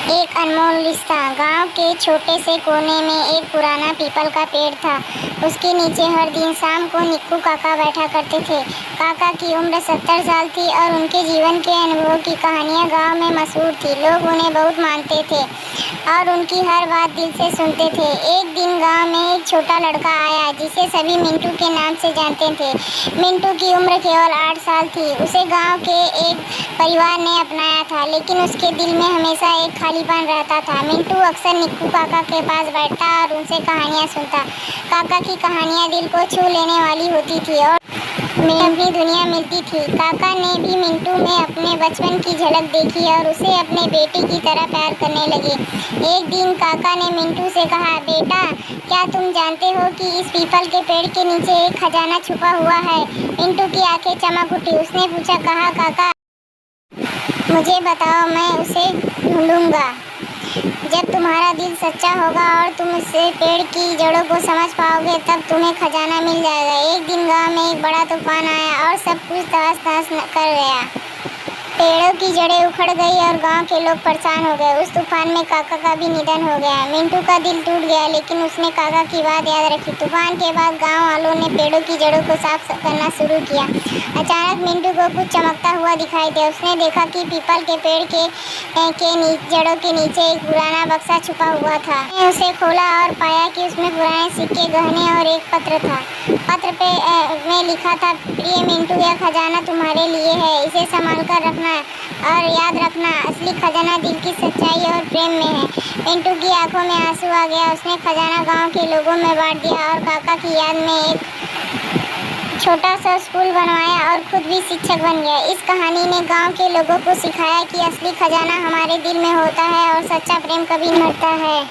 एक अनमोल रिश्ता। गांव के छोटे से कोने में एक पुराना पीपल का पेड़ था। उसके नीचे हर दिन शाम को निक्कू काका बैठा करते थे। काका की उम्र 70 साल थी और उनके जीवन के अनुभव की कहानियां गांव में मशहूर थी। लोग उन्हें बहुत मानते थे और उनकी हर बात दिल से सुनते थे। एक दिन गांव में एक छोटा लड़का आया जिसे सभी मिंटू के नाम से जानते थे। मिंटू की उम्र केवल 8 साल थी। उसे गांव के एक परिवार ने अपनाया था, लेकिन उसके दिल में हमेशा एक खालीपन रहता था। मिंटू अक्सर निक्कू काका के पास बैठता और उनसे कहानियां सुनता। काका की कहानियां दिल को छू लेने वाली होती थी और में अपनी दुनिया मिलती थी। काका ने भी मिंटू में अपने बचपन की झलक देखी और उसे अपने बेटे की तरह प्यार करने लगे। एक दिन काका ने मिंटू से कहा, बेटा, क्या तुम जानते हो कि इस पीपल के पेड़ के नीचे एक खजाना छुपा हुआ है? मिंटू की आंखें चमक उठी। उसने पूछा, कहा काका, मुझे बताओ, मैं उसे ढूंढूंगा। जब तुम्हारा दिल सच्चा होगा और तुम उससे पेड़ की जड़ों को समझ पाओगे, तब तुम्हें खजाना मिल जाएगा। एक दिन गांव में एक बड़ा तूफान आया और सब कुछ तहस नहस कर गया। पेड़ों की जड़ें उखड़ गई और गांव के लोग परेशान हो गए। उस तूफान में काका का भी निधन हो गया। मिंटू का दिल टूट गया, लेकिन उसने काका की बात याद रखी। तूफान के बाद गांव वालों ने पेड़ों की जड़ों को साफ करना शुरू किया। अचानक मिंटू को कुछ चमकता हुआ दिखाई दिया। उसने देखा कि पीपल के पेड़ के जड़ों के नीचे एक पुराना बक्सा छुपा हुआ था। उसने उसे खोला और पाया कि उसमें पुराने सिक्के, गहने और एक पत्र था। पत्र में लिखा था, प्रिय मिंटू, यह खजाना तुम्हारे लिए है। इसे संभाल कर रखना और याद रखना, असली खजाना दिल की सच्चाई और प्रेम में है। मिंटू की आंखों में आंसू आ गया। उसने खजाना गांव के लोगों में बांट दिया और काका की याद में एक छोटा सा स्कूल बनवाया और खुद भी शिक्षक बन गया। इस कहानी ने गांव के लोगों को सिखाया कि असली खजाना हमारे दिल में होता है और सच्चा प्रेम कभी नहीं मरता है।